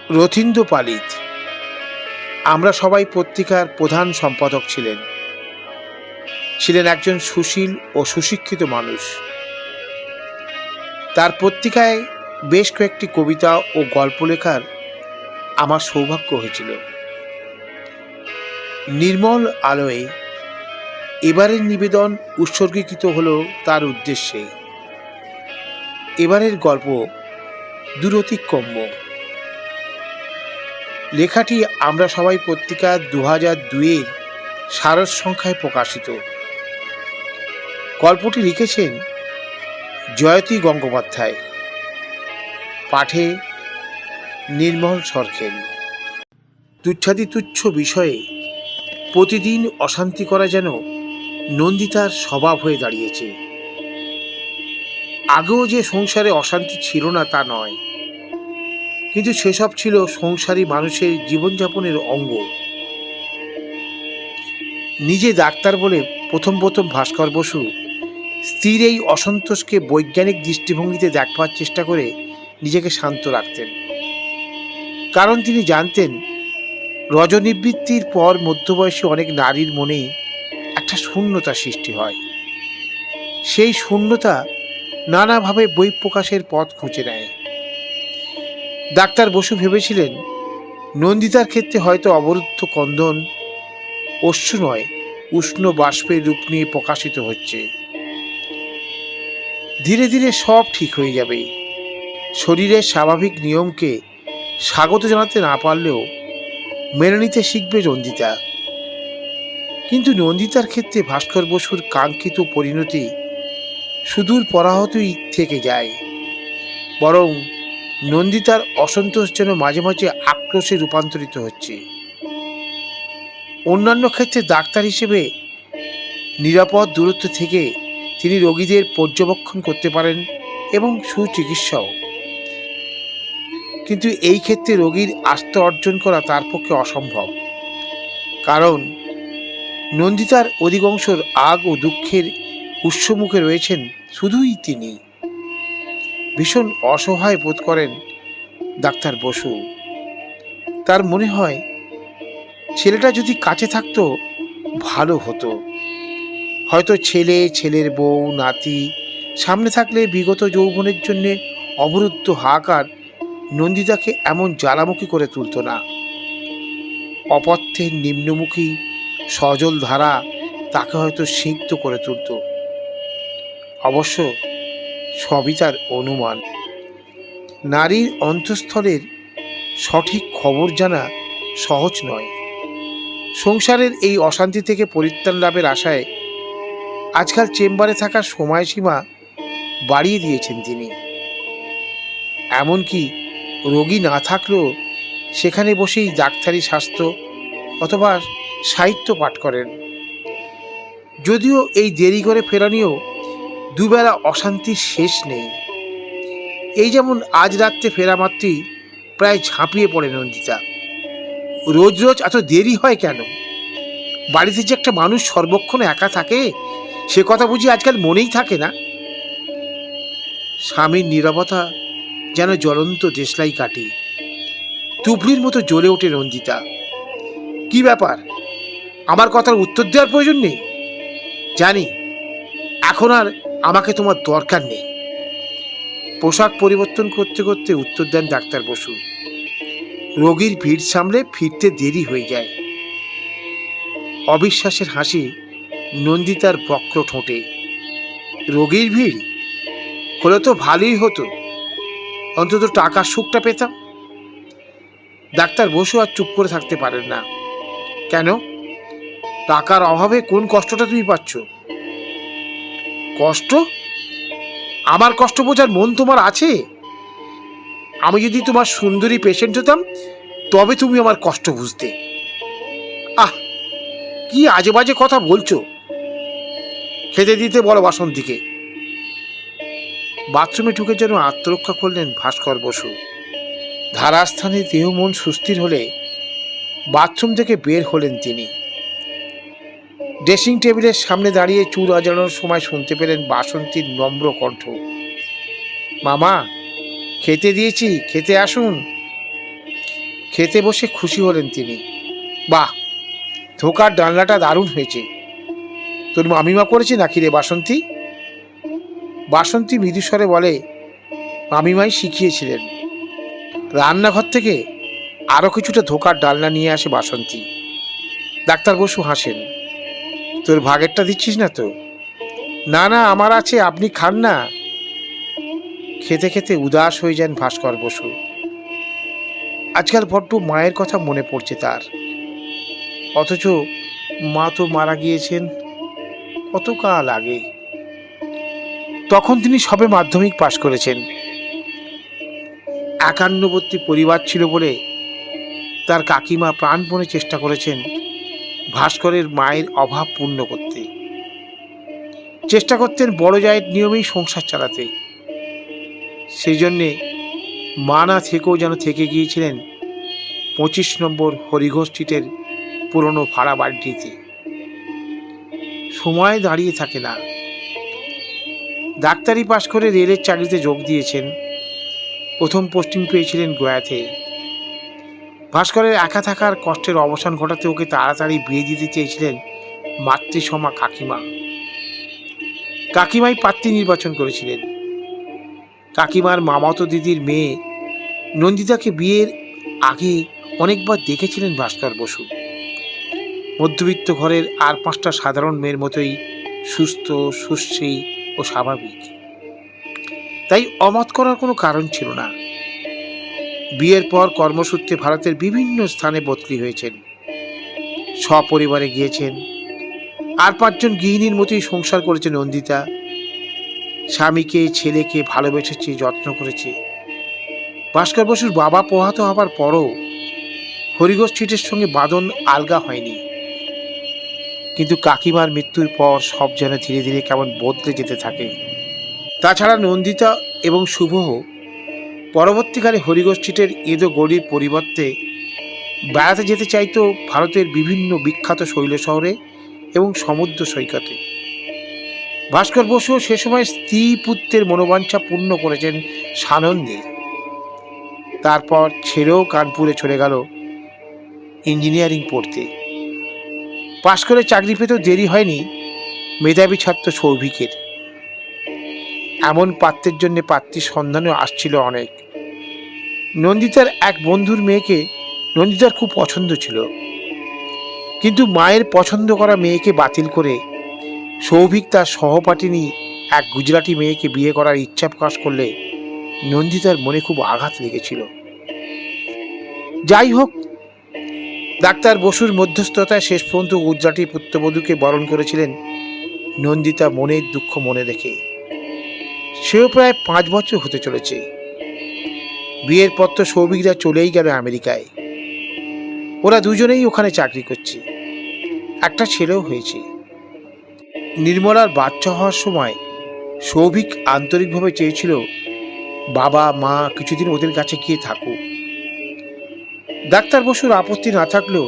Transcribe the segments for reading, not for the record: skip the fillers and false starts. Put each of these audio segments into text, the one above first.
রথীন্দ্র পালিত। আমরা সবাই পত্রিকার প্রধান সম্পাদক ছিলেন একজন সুশীল ও সুশিক্ষিত মানুষ। তার পত্রিকায় বেশ কয়েকটি কবিতা ও গল্প লেখার আমার সৌভাগ্য হয়েছিল। নির্মল আলোয় এবারের নিবেদন উৎসর্গীকৃত হল তার উদ্দেশ্যে। এবারের গল্প দূরতিক্রম্য। লেখাটি আমরা সবাই পত্রিকা 2002-এর সারস সংখ্যায় প্রকাশিত। গল্পটি লিখেছেন জয়তী গঙ্গোপাধ্যায়, পাঠে নির্মল সরখেল। তুচ্ছাতি তুচ্ছ বিষয়ে প্রতিদিন অশান্তি করা যেন নন্দিতার স্বভাব হয়ে দাঁড়িয়েছে। আগেও যে সংসারে অশান্তি ছিল না তা নয়, কিন্তু সেসব ছিল সংসারী মানুষের জীবনযাপনের অঙ্গ। নিজে ডাক্তার বলে প্রথম ভাস্কর বসু স্ত্রীর এই অসন্তোষকে বৈজ্ঞানিক দৃষ্টিভঙ্গিতে দেখবার চেষ্টা করে নিজেকে শান্ত রাখতেন। কারণ তিনি জানতেন রজনিবৃত্তির পর মধ্যবয়সী অনেক নারীর মনে একটা শূন্যতা সৃষ্টি হয়। সেই শূন্যতা নানাভাবে বহিঃপ্রকাশের পথ খুঁজে নেয়। ডাক্তার বসু ভেবেছিলেন নন্দিতার ক্ষেত্রে হয়তো অবরুদ্ধ ক্রন্দন অশ্রু নয়, উষ্ণ বাষ্পের রূপ নিয়ে প্রকাশিত হচ্ছে। ধীরে ধীরে সব ঠিক হয়ে যাবে। শরীরের স্বাভাবিক নিয়মকে স্বাগত জানাতে না পারলেও মেনে নিতে শিখবে নন্দিতা। কিন্তু নন্দিতার ক্ষেত্রে ভাস্কর বসুর কাঙ্ক্ষিত পরিণতি সুদূর পরাহতই থেকে যায়। বরং নন্দিতার অসন্তোষ যেন মাঝে মাঝে আক্রোশে রূপান্তরিত হচ্ছে। অন্যান্য ক্ষেত্রে ডাক্তার হিসেবে নিরাপদ দূরত্ব থেকে তিনি রোগীদের পর্যবেক্ষণ করতে পারেন এবং সুচিকিৎসাও। কিন্তু এই ক্ষেত্রে রোগীর আস্থা অর্জন করা তার পক্ষে অসম্ভব। কারণ নন্দিতার অধিকাংশর আগ ও দুঃখের উৎসমুখে রয়েছেন শুধুই তিনি। ভীষণ অসহায় বোধ করেন ডাক্তার বসু। তার মনে হয় ছেলেটা যদি কাছে থাকতো ভালো হতো। হয়তো ছেলে, ছেলের বউ, নাতি সামনে থাকলে বিগত যৌবনের জন্যে অবরুদ্ধ হাহাকার নন্দিতাকে এমন জ্বালামুখী করে তুলত না। অপথ্যের নিম্নমুখী সজল ধারা তাকে হয়তো সিক্ত করে তুলত। অবশ্য সবই তার অনুমান। নারীর অন্তঃস্থলের সঠিক খবর জানা সহজ নয়। সংসারের এই অশান্তি থেকে পরিত্রাণ লাভের আশায় আজকাল চেম্বারে থাকার সময়সীমা বাড়িয়ে দিয়েছেন তিনি। এমনকি রোগী না থাকলেও সেখানে বসেই ডাক্তারি শাস্ত্র অথবা সাহিত্য পাঠ করেন। যদিও এই দেরি করে ফেরা নিয়েও দুবেলা অশান্তির শেষ নেই। এই যেমন আজ রাত্রে ফেরা মাত্রই প্রায় ঝাঁপিয়ে পড়ে নন্দিতা। রোজ রোজ এত দেরি হয় কেন? বাড়িতে যে একটা মানুষ সর্বক্ষণ একা থাকে সে কথা বুঝি আজকাল মনেই থাকে না। স্বামীর নীরবতা যেন জ্বলন্ত দেশলাই কাটে। তুবড়ির মতো জ্বলে ওঠে নন্দিতা। কি ব্যাপার? আমার কথার উত্তর দেওয়ার প্রয়োজন নেই? জানি এখন আর আমাকে তোমার দরকার নেই। পোশাক পরিবর্তন করতে করতে উত্তর দেন ডাক্তার বসু। রোগীর ভিড় সামলে ফিরতে দেরি হয়ে যায়। অবিশ্বাসের হাসি নন্দিতার বক্র ঠোঁটে। রোগীর ভিড় হলে তো ভালোই হতো, অন্তত টাকার সুখটা পেতাম। ডাক্তার বসু আর চুপ করে থাকতে পারেন না। কেন? টাকার অভাবে কোন কষ্টটা তুমি পাচ্ছ? কষ্ট? আমার কষ্ট বোঝার মন তোমার আছে? আমি যদি তোমার সুন্দরী পেশেন্ট হতাম তবে তুমি আমার কষ্ট বুঝতে। আহ, কি আজে বাজে কথা বলছো। খেতে দিতে বলো বাসন্তীকে। বাথরুমে ঢুকে যেন আত্মরক্ষা করলেন ভাস্কর বসু। ধারাস্থানে দেহ মন সুস্থির হলে বাথরুম থেকে বের হলেন তিনি। ড্রেসিং টেবিলের সামনে দাঁড়িয়ে চুল আজানোর সময় শুনতে পেলেন বাসন্তীর নম্র কণ্ঠ। মামা, খেতে দিয়েছি, খেতে আসুন। খেতে বসে খুশি হলেন তিনি। বাহ, ধোকার ডালনাটা দারুণ হয়েছে। তোর মামিমা করেছে নাকি রে বাসন্তী? বাসন্তী মৃদুস্বরে বলে, মামিমাই শিখিয়েছিলেন। রান্নাঘর থেকে আরো কিছুটা ধোকার ডালনা নিয়ে আসে বাসন্তী। ডাক্তার বসু হাসেন। তোর ভাগেরটা দিচ্ছিস না তো? না না, আমার আছে, আপনি খান না। খেতে খেতে উদাস হয়ে যান ভাস্কর বসু। আজকাল বড্ড মায়ের কথা মনে পড়ছে তার। অথচ মা তো মারা গিয়েছেন কতকাল আগে। তখন তিনি সবে মাধ্যমিক পাশ করেছেন। একান্নবর্তী পরিবার ছিল বলে তার কাকিমা প্রাণপণে চেষ্টা করেছেন ভাস্করের মায়ের অভাব পূর্ণ করতে। চেষ্টা করতেন বড় জায়ের নিয়মেই সংসার চালাতে। সেই জন্যে মা না থেকেও যেন থেকে গিয়েছিলেন 25 নম্বর হরিঘোষ স্ট্রিটের পুরনো ভাড়া বাড়িটিতে। সময় দাঁড়িয়ে থাকে না। ডাক্তারি পাশ করে রেলের চাকরিতে যোগ দিয়েছেন। প্রথম পোস্টিং পেয়েছিলেন গোয়াতে। ভাস্করের একা থাকার কষ্টের অবসান ঘটাতে ওকে তাড়াতাড়ি বিয়ে দিতে চেয়েছিলেন মাতৃসমা কাকিমা। কাকিমাই পাত্রী নির্বাচন করেছিলেন। কাকিমার মামাতো দিদির মেয়ে নন্দিতাকে বিয়ের আগে অনেকবার দেখেছিলেন ভাস্কর বসু। মধ্যবিত্ত ঘরের আর 5টা সাধারণ মেয়ের মতোই সুস্থ, সুশ্রী ও স্বাভাবিক। তাই অমত করার কোনো কারণ ছিল না। বিয়ের পর কর্মসূত্রে ভারতের বিভিন্ন স্থানে বদলি হয়েছেন, সপরিবারে গিয়েছেন। আর 5 জন গৃহিণীর মতোই সংসার করেছে নন্দিতা। স্বামীকে ছেলেকে ভালোবেসেছে, যত্ন করেছে। ভাস্কর বসুর বাবা প্রয়াত হবার পরও হরিঘোষ স্ট্রিটের সঙ্গে বাঁধন আলগা হয়নি। কিন্তু কাকিমার মৃত্যুর পর সব যেন ধীরে ধীরে কেমন বদলে যেতে থাকে। তাছাড়া নন্দিতা এবং শুভ পরবর্তীকালে হরিঘোষ স্ট্রিটের এদো গড়ির পরিবর্তে বেড়াতে যেতে চাইতো ভারতের বিভিন্ন বিখ্যাত শৈল শহরে এবং সমুদ্র সৈকতে। ভাস্কর বসু সে সময় স্ত্রী পুত্রের মনোবাঞ্ছা পূর্ণ করেছেন সানন্দে। তারপর ছেড়েও কানপুরে চলে গেল ইঞ্জিনিয়ারিং পড়তে। পাশ করে চাকরি পেতেও দেরি হয়নি মেধাবী ছাত্র সৌভিকের। এমন পাত্রের জন্য পাত্রীর সন্ধানও আসছিল অনেক। নন্দিতার এক বন্ধুর মেয়েকে নন্দিতার খুব পছন্দ ছিল, কিন্তু মায়ের পছন্দ করা মেয়েকে বাতিল করে সৌভিক তার সহপাঠিনী এক গুজরাটি মেয়েকে বিয়ে করার ইচ্ছা প্রকাশ করলে নন্দিতার মনে খুব আঘাত লেগেছিল। যাই হোক, ডাক্তার বসুর মধ্যস্থতায় শেষ পর্যন্ত গুজরাটি পুত্রবধূকে বরণ করেছিলেন নন্দিতা মনের দুঃখ মনে রেখে। সেও প্রায় 5 বছর হতে চলেছে। বিয়ের পর তো সৌভিকরা চলেই গেল আমেরিকায়। ওরা দুজনেই ওখানে চাকরি করছে। একটা ছেলেও হয়েছে। নির্মলার বাচ্চা হওয়ার সময় সৌভিক আন্তরিকভাবে চেয়েছিল বাবা মা কিছুদিন ওদের কাছে গিয়ে থাকুক। ডাক্তার বসুর আপত্তি না থাকলেও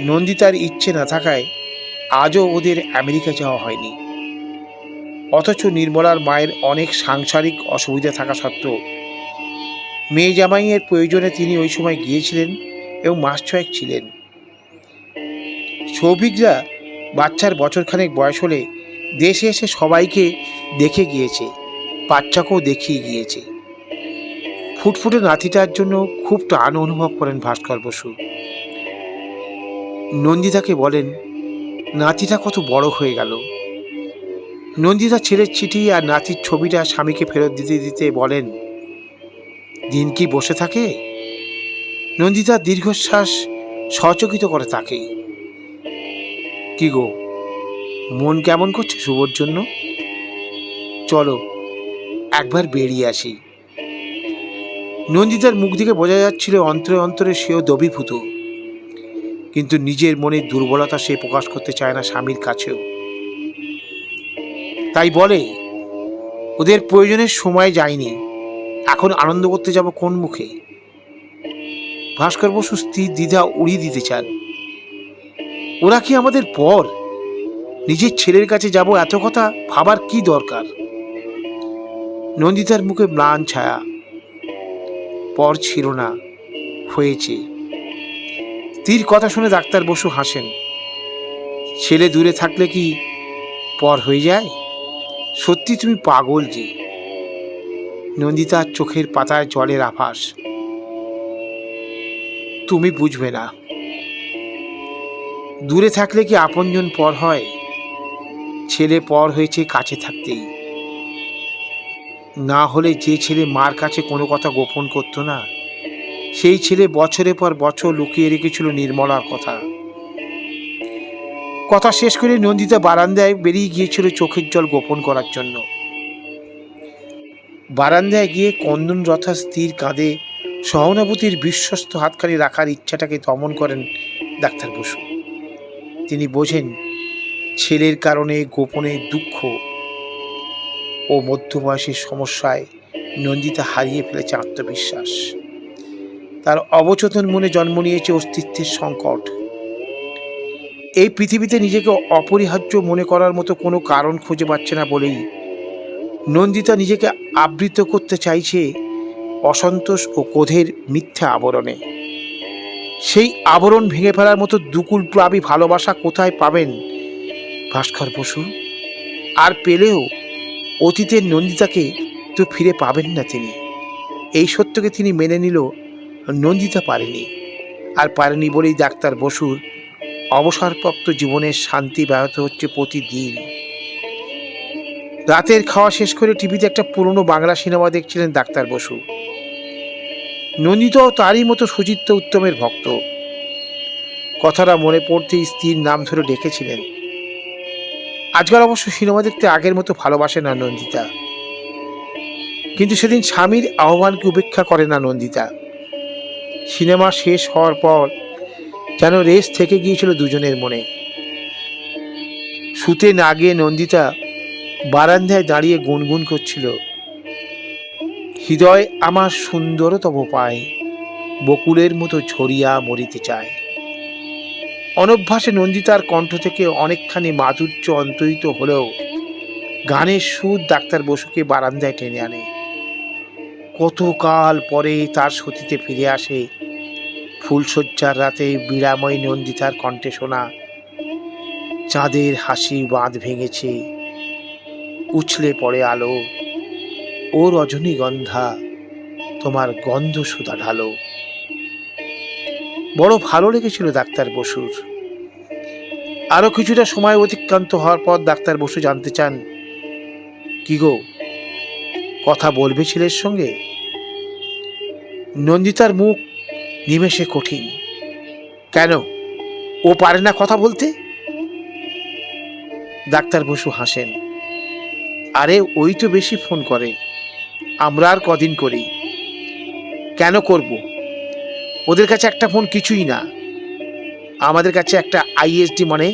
নন্দিতার ইচ্ছে না থাকায় আজও ওদের আমেরিকা যাওয়া হয়নি। অথচ নির্মলার মায়ের অনেক সাংসারিক অসুবিধা থাকা সত্ত্বেও মেয়ে জামাইয়ের প্রয়োজনে তিনি ওই সময় গিয়েছিলেন এবং মাস 6 ছিলেন। সৌভিকরা বাচ্চার বছরখানেক বয়স হলে দেশে এসে সবাইকে দেখে গিয়েছে, বাচ্চাকেও দেখিয়ে গিয়েছে। ফুটফুটে নাতিটার জন্য খুব টান অনুভব করেন ভাস্কর বসু। নন্দিতাকে বলেন, নাতিটা কত বড় হয়ে গেল। নন্দিতা ছেলের চিঠি আর নাতির ছবিটা স্বামীকে ফেরত দিতে দিতে বলেন, দিন কি বসে থাকে? নন্দিতার দীর্ঘশ্বাস সচকিত করে তাকে। কি গো, মন কেমন করছে শুভর জন্য? চলো একবার বেরিয়ে আসি। নন্দিতার মুখ থেকে বোঝা যাচ্ছিল অন্তরে অন্তরে সেও দবিভূত, কিন্তু নিজের মনের দুর্বলতা সে প্রকাশ করতে চায় না স্বামীর কাছেও। তাই বলে, ওদের প্রয়োজনের সময় যায়নি, এখন আনন্দ করতে যাব কোন মুখে? ভাস্কর বসু স্ত্রীর দ্বিধা উড়িয়ে দিতে চান। ওরা কি আমাদের পর? নিজের ছেলের কাছে যাব, এত কথা ভাবার কি দরকার? নন্দিতার মুখে ম্লান ছায়া। পর ছিল না, হয়েছে। স্ত্রীর কথা শুনে ডাক্তার বসু হাসেন। ছেলে দূরে থাকলে কি পর হয়ে যায়? সত্যি তুমি পাগল যে। নন্দিতার চোখের পাতায় জলের আভাস। তুমি বুঝবে না। দূরে থাকলে কি আপনজন পর হয়? ছেলে পর হয়েছে কাছে থাকতেই। না হলে যে ছেলে মার কাছে কোনো কথা গোপন করতো না, সেই ছেলে বছরের পর বছর লুকিয়ে রেখেছিল নির্মলার কথা। কথা শেষ করে নন্দিতা বারান্দায় বেরিয়ে গিয়েছিল চোখের জল গোপন করার জন্য। বারান্দায় গিয়ে কন্দনরথা স্ত্রীর কাঁধে সহানুভূতির বিশ্বস্ত হাতখানি রাখার ইচ্ছাটাকে দমন করেন ডাক্তার বসু। তিনি বোঝেন ছেলের কারণে গোপনে দুঃখ ও মধ্যবয়সের সমস্যায় নন্দিতা হারিয়ে ফেলেছে আত্মবিশ্বাস। তার অবচেতন মনে জন্ম নিয়েছে অস্তিত্বের সংকট। এই পৃথিবীতে নিজেকে অপরিহার্য মনে করার মতো কোনো কারণ খুঁজে পাচ্ছে না বলেই নন্দিতা নিজেকে আবৃত করতে চাইছে অসন্তোষ ও ক্রোধের মিথ্যা আবরণে। সেই আবরণ ভেঙে ফেলার মতো দুকুল প্লাবী ভালোবাসা কোথায় পাবেন ভাস্কর বসু? আর পেলেও অতীতের নন্দিতাকে তো ফিরে পাবেন না তিনি। এই সত্যকে তিনি মেনে নিল, নন্দিতা পারেনি। আর পারেনি বলেই ডাক্তার বসুর অবসরপ্রাপ্ত জীবনের শান্তি ব্যাহত হচ্ছে প্রতিদিন। রাতের খাওয়া শেষ করে টিভিতে একটা পুরনো বাংলা সিনেমা দেখছিলেন ডাক্তার বসু। নন্দিতাও তারই মতো সুচিত্রা উত্তমের ভক্ত। কথাটা মনে পড়তেই স্ত্রীর নাম ধরে ডেকেছিলেন। আজকাল অবশ্য সিনেমা দেখতে আগের মতো ভালোবাসে না নন্দিতা, কিন্তু সেদিন স্বামীর আহ্বানকে উপেক্ষা করে না নন্দিতা। সিনেমা শেষ হওয়ার পর যেন রেস থেকে গিয়েছিল দুজনের মনে। শুতে না গিয়ে নন্দিতা বারান্দায় দাঁড়িয়ে গুনগুন করছিল, হৃদয় আমার সুন্দরতম পায়, বকুলের মতো ঝরিয়া মরিতে চায়। অনভ্যাসে নন্দিতার কণ্ঠ থেকে অনেকখানি মাধুর্য অন্তরিত হলেও গানের সুর ডাক্তার বসুকে বারান্দায় টেনে আনে। কতকাল পরে তার সতীতে ফিরে আসে ফুলশয্যার রাতে বীণাময়ী নন্দিতার কণ্ঠে শোনা, চাঁদের হাসি বাঁধ ভেঙেছে, উছলে পড়ে আলো, ও রজনীগন্ধা তোমার গন্ধ সুধা ঢালো। বড় ভালো লেগেছিল ডাক্তার বসুর। আরো কিছুটা সময় অতিক্রান্ত হওয়ার পর ডাক্তার বসু জানতে চান, কি গো, কথা বলবে ছেলের সঙ্গে? নন্দিতার মুখ নিমেষে কঠিন। কেন, ও পারে না কথা বলতে? ডাক্তার বসু হাসেন। আরে ওই তো বেশি ফোন করে, আমরা আর কদিন করি। কেন করব? ওদের কাছে একটা ফোন কিছুই না, আমাদের কাছে একটা আইএসডি মানে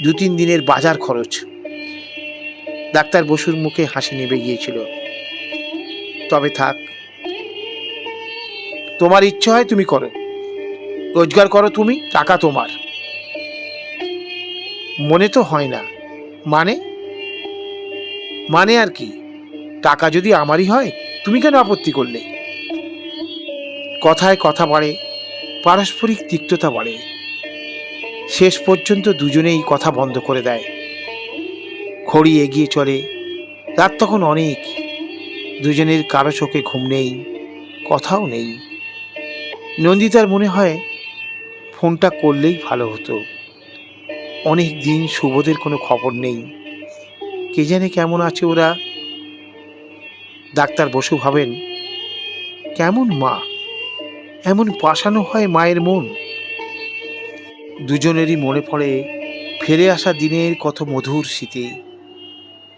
2-3 দিনের বাজার খরচ। ডাক্তার বসুর মুখে হাসি নেমে গিয়েছিল। তবে থাক, তোমার ইচ্ছে হয় তুমি করো, রোজগার করো তুমি, টাকা তোমার। মনে তো হয় না। মানে? মানে আর কি, টাকা যদি আমারই হয় তুমি কেন আপত্তি করলে? কথায় কথা বাড়ে, পারস্পরিক তিক্ততা বাড়ে। শেষ পর্যন্ত দুজনেই কথা বন্ধ করে দেয়। ঘড়ি এগিয়ে চলে, রাত তখন অনেক। দুজনের কারো চোখে ঘুম নেই, কথাও নেই। নন্দিতার মনে হয় ফোনটা করলেই ভালো হতো। অনেক দিন সুবোধের কোনো খবর নেই, কে জানে কেমন আছে ওরা। ডাক্তার বসু ভাবেন, কেমন মা, এমন পাষানো হয় মায়ের মন। দুজনেরই মনে পড়ে ফিরে আসা দিনের কত মধুর স্মৃতি।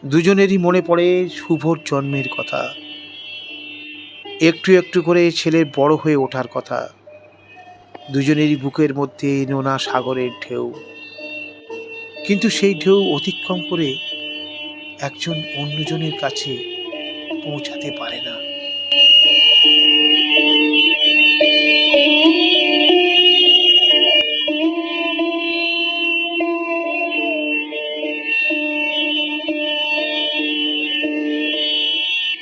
দুজনেরই মনে পড়ে শুভর জন্মের কথা, একটু একটু করে ছেলের বড় হয়ে ওঠার কথা। দুজনেরই বুকের মধ্যে নোনা সাগরের ঢেউ, কিন্তু সেই ঢেউ অতিক্রম করে একজন অন্যজনের কাছে পৌঁছাতে পারে না।